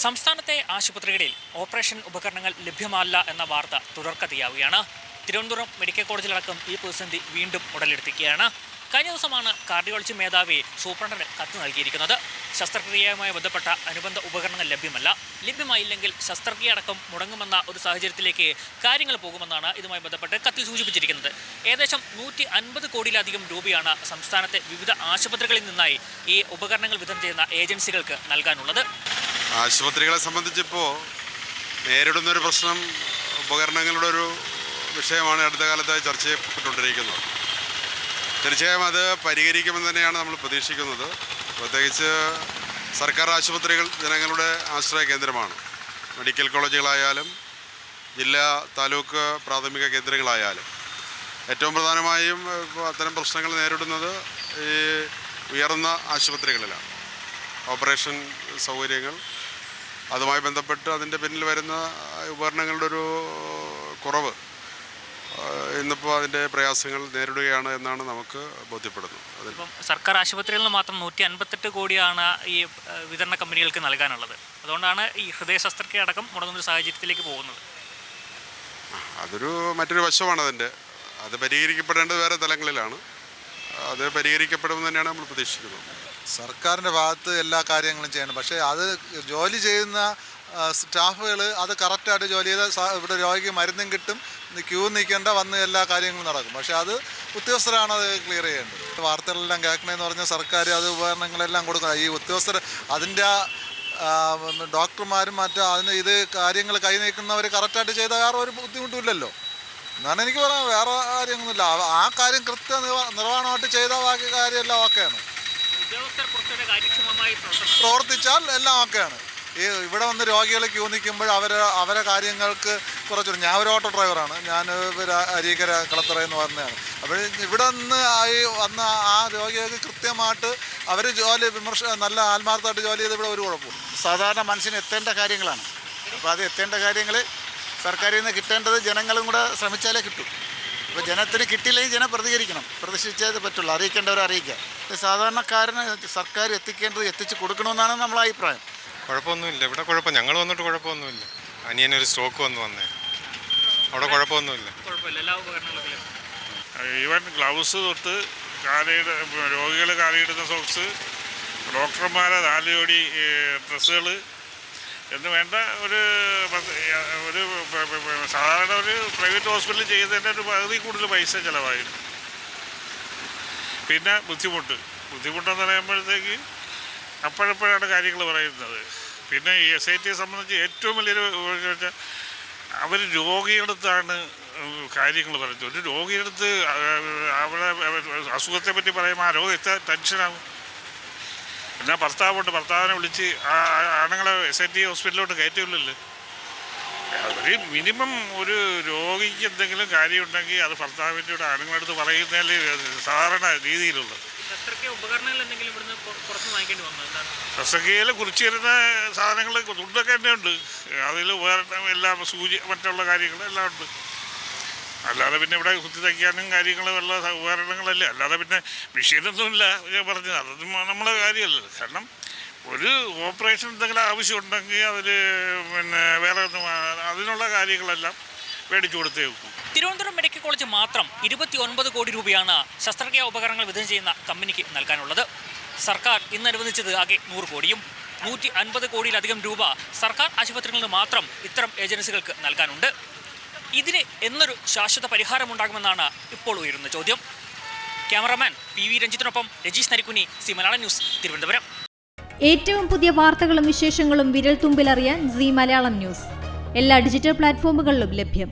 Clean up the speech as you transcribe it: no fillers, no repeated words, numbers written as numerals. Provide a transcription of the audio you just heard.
സംസ്ഥാനത്തെ ആശുപത്രികളിൽ ഓപ്പറേഷൻ ഉപകരണങ്ങൾ ലഭ്യമല്ല എന്ന വാർത്ത തുടർക്കഥയാവുകയാണ്. തിരുവനന്തപുരം മെഡിക്കൽ കോളേജിലടക്കം ഈ പ്രതിസന്ധി വീണ്ടും ഉടലെടുത്തിരിക്കുകയാണ്. കഴിഞ്ഞ ദിവസമാണ് കാർഡിയോളജി മേധാവി സൂപ്രണ്ടിന് കത്ത് നൽകിയിരിക്കുന്നത്. ശസ്ത്രക്രിയയുമായി ബന്ധപ്പെട്ട അനുബന്ധ ഉപകരണങ്ങൾ ലഭ്യമായില്ലെങ്കിൽ ശസ്ത്രക്രിയ അടക്കം മുടങ്ങുമെന്ന ഒരു സാഹചര്യത്തിലേക്ക് കാര്യങ്ങൾ പോകുമെന്നാണ് ഇതുമായി ബന്ധപ്പെട്ട് കത്തിൽ സൂചിപ്പിച്ചിരിക്കുന്നത്. ഏകദേശം 150 കോടിയിലധികം രൂപയാണ് സംസ്ഥാനത്തെ വിവിധ ആശുപത്രികളിൽ നിന്നായി ഈ ഉപകരണങ്ങൾ വിതരണം ചെയ്യുന്ന ഏജൻസികൾക്ക് നൽകാനുള്ളത്. ആശുപത്രികളെ സംബന്ധിച്ചിപ്പോൾ നേരിടുന്നൊരു പ്രശ്നം ഉപകരണങ്ങളുടെ ഒരു വിഷയമാണ് അടുത്ത കാലത്തായി ചർച്ച ചെയ്യപ്പെട്ടുകൊണ്ടിരിക്കുന്നത്. തീർച്ചയായും അത് പരിഹരിക്കുമെന്ന് തന്നെയാണ് നമ്മൾ പ്രതീക്ഷിക്കുന്നത്. പ്രത്യേകിച്ച് സർക്കാർ ആശുപത്രികൾ ജനങ്ങളുടെ ആശ്രയ കേന്ദ്രമാണ്. മെഡിക്കൽ കോളേജുകളായാലും ജില്ലാ താലൂക്ക് പ്രാഥമിക കേന്ദ്രങ്ങളായാലും ഏറ്റവും പ്രധാനമായും അത്തരം പ്രശ്നങ്ങൾ നേരിടുന്നത് ഈ ഉയർന്ന ആശുപത്രികളിലാണ്. ഓപ്പറേഷൻ സൗകര്യങ്ങൾ, അതുമായി ബന്ധപ്പെട്ട് അതിൻ്റെ പിന്നിൽ വരുന്ന ഉപകരണങ്ങളുടെ ഒരു കുറവ് ഇന്നിപ്പോൾ അതിൻ്റെ പ്രയാസങ്ങൾ നേരിടുകയാണ് എന്നാണ് നമുക്ക് ബോധ്യപ്പെടുന്നത്. അതിപ്പം സർക്കാർ ആശുപത്രികളിൽ നിന്ന് മാത്രം 158 കോടിയാണ് ഈ വിതരണ കമ്പനികൾക്ക് നൽകാനുള്ളത്. അതുകൊണ്ടാണ് ഈ ഹൃദയ ശസ്ത്രക്രിയ അടക്കം മുടങ്ങുന്ന സാഹചര്യത്തിലേക്ക് പോകുന്നത്. അതൊരു മറ്റൊരു വശമാണ് അതിൻ്റെ. അത് പരിഹരിക്കപ്പെടേണ്ടത് വേറെ തലങ്ങളിലാണ്. അത് പരിഹരിക്കപ്പെടുമെന്ന് തന്നെയാണ് നമ്മൾ പ്രതീക്ഷിക്കുന്നത്. സർക്കാരിൻ്റെ ഭാഗത്ത് എല്ലാ കാര്യങ്ങളും ചെയ്യണം. പക്ഷേ അത് ജോലി ചെയ്യുന്ന സ്റ്റാഫുകൾ അത് കറക്റ്റായിട്ട് ജോലി ചെയ്ത് ഇവിടെ രോഗിക്ക് മരുന്നും കിട്ടും, ക്യൂ നിൽക്കേണ്ട വന്ന് എല്ലാ കാര്യങ്ങളും നടക്കും. പക്ഷേ അത് ഉദ്യോഗസ്ഥരാണ് അത് ക്ലിയർ ചെയ്യേണ്ടത്. വാർത്തകളെല്ലാം കേൾക്കണമെന്ന് പറഞ്ഞാൽ സർക്കാർ അത് ഉപകരണങ്ങളെല്ലാം കൊടുക്കണം. ഈ ഉദ്യോഗസ്ഥർ അതിൻ്റെ ഡോക്ടർമാരും അതിന് ഇത് കാര്യങ്ങൾ കൈ നീക്കുന്നവർ കറക്റ്റായിട്ട് ചെയ്ത വേറെ ഒരു ബുദ്ധിമുട്ടുമില്ലല്ലോ എന്നാണ് എനിക്ക് പറയാൻ. വേറെ കാര്യങ്ങളൊന്നുമില്ല. ആ കാര്യം നിർവ്വഹണമായിട്ട് ചെയ്ത ബാക്കി കാര്യമെല്ലാം ഓക്കെയാണ്. പ്രവർത്തിച്ചാൽ എല്ലാം ഓക്കെയാണ്. ഈ ഇവിടെ വന്ന് രോഗികൾ ക്യൂ നിൽക്കുമ്പോൾ അവരെ കാര്യങ്ങൾക്ക് കുറച്ചു. ഞാൻ ഒരു ഓട്ടോ ഡ്രൈവറാണ്. ഞാൻ അരീക്കര കളത്തറയെന്ന് പറഞ്ഞതാണ്. അപ്പോൾ ഇവിടെ നിന്ന് വന്ന ആ രോഗികൾക്ക് കൃത്യമായിട്ട് അവർ നല്ല ആത്മാർത്ഥമായിട്ട് ജോലി ചെയ്ത് ഇവിടെ ഒരു കുഴപ്പമില്ല. സാധാരണ മനുഷ്യന് എത്തേണ്ട കാര്യങ്ങളാണ്. അപ്പോൾ അത് എത്തേണ്ട കാര്യങ്ങൾ സർക്കാരിൽ നിന്ന് കിട്ടേണ്ടത് ജനങ്ങളും കൂടെ ശ്രമിച്ചാലേ കിട്ടും. അപ്പോൾ ജനത്തിന് കിട്ടിയില്ലെങ്കിൽ ജനം പ്രതികരിക്കണം. പ്രതിഷേധിച്ചേ പറ്റുള്ളൂ. അറിയിക്കേണ്ടവരെ അറിയിക്കാം. സാധാരണക്കാരന് സർക്കാർ എത്തിച്ചു കൊടുക്കണമെന്നാണ് നമ്മളെ അഭിപ്രായം. കുഴപ്പമൊന്നുമില്ല. ഇവിടെ കുഴപ്പം ഞങ്ങൾ വന്നിട്ട് കുഴപ്പമൊന്നുമില്ല. അനിയനൊരു സ്ട്രോക്ക് വന്നേ അവിടെ കുഴപ്പമൊന്നുമില്ല. ഈവൻ ഗ്ലൗസ് തൊട്ട് രോഗികൾ കാലിയിടുന്ന സോക്സ്, ഡോക്ടർമാരെ 4 ജോഡി ഡ്രസ്സുകൾ എന്ന് വേണ്ട ഒരു സാധാരണ ഒരു പ്രൈവറ്റ് ഹോസ്പിറ്റലിൽ ചെയ്യുന്നതിൻ്റെ ഒരു പകുതി കൂടുതൽ പൈസ ചിലവായിരുന്നു. പിന്നെ ബുദ്ധിമുട്ടെന്ന് പറയുമ്പോഴത്തേക്ക് അപ്പോഴപ്പോഴാണ് കാര്യങ്ങൾ പറയുന്നത്. പിന്നെ ഈ SIT സംബന്ധിച്ച് ഏറ്റവും വലിയൊരു വെച്ചാൽ അവർ രോഗിയെടുത്താണ് കാര്യങ്ങൾ പറയുന്നത്. ഒരു രോഗിയെടുത്ത് അവരെ അസുഖത്തെ പറ്റി പറയുമ്പോൾ ആ രോഗം എത്ര ടെൻഷനാകും. എന്നാൽ ഭർത്താവിനെ വിളിച്ച് ആണുങ്ങളെ SIT ഹോസ്പിറ്റലിലോട്ട് കയറ്റില്ലല്ലോ. ഒരു മിനിമം ഒരു രോഗിക്ക് എന്തെങ്കിലും കാര്യമുണ്ടെങ്കിൽ അത് ഭർത്താവിൻ്റെ കൂടെ ആണുങ്ങളടുത്ത് പറയുന്നതിൽ സാധാരണ രീതിയിലുള്ളത്. ശസ്ത്രക്രിയയിൽ കുറിച്ച് തരുന്ന സാധനങ്ങൾ തുണ്ടൊക്കെ തന്നെ ഉണ്ട്. അതിൽ ഉപകരണം എല്ലാം സൂചി മറ്റുള്ള കാര്യങ്ങളെല്ലാം ഉണ്ട്. അല്ലാതെ പിന്നെ ഇവിടെ കുത്തി തയ്ക്കാനും കാര്യങ്ങളും ഉള്ള ഉപകരണങ്ങളല്ലേ. അല്ലാതെ പിന്നെ മെഷീനൊന്നുമില്ല. ഞാൻ പറഞ്ഞത് അതൊന്നും നമ്മളെ കാര്യമല്ല. കാരണം ഒരു ഓപ്പറേഷൻ എന്തെങ്കിലും ആവശ്യമുണ്ടെങ്കിൽ അതിൽ പിന്നെ വേറെ അതിനുള്ള കാര്യങ്ങളെല്ലാം മേടിച്ചു കൊടുത്തേ വെക്കും. തിരുവനന്തപുരം മെഡിക്കൽ കോളേജ് മാത്രം 29 കോടി രൂപയാണ് ശസ്ത്രക്രിയാ ഉപകരണങ്ങൾ വിതരണം ചെയ്യുന്ന കമ്പനിക്ക് നൽകാനുള്ളത്. സർക്കാർ ഇന്ന് അനുവദിച്ചത് ആകെ 100 കോടിയും. 150 കോടിയിലധികം രൂപ സർക്കാർ ആശുപത്രികളിൽ നിന്ന് മാത്രം ഇത്തരം ഏജൻസികൾക്ക് നൽകാനുണ്ട്. ഇതിന് എന്നൊരു ശാശ്വത പരിഹാരമുണ്ടാകുമെന്നാണ് ഇപ്പോൾ ഉയരുന്ന ചോദ്യം. ക്യാമറാമാൻ PV രഞ്ജിത്തിനൊപ്പം രജീഷ് നരിക്കുനി, സി മലയാളം ന്യൂസ്, തിരുവനന്തപുരം. ഏറ്റവും പുതിയ വാർത്തകളും വിശേഷങ്ങളും വിരൽ തുമ്പിലറിയാൻ സി മലയാളം ന്യൂസ് എല്ലാ ഡിജിറ്റൽ പ്ലാറ്റ്ഫോമുകളിലും ലഭ്യം.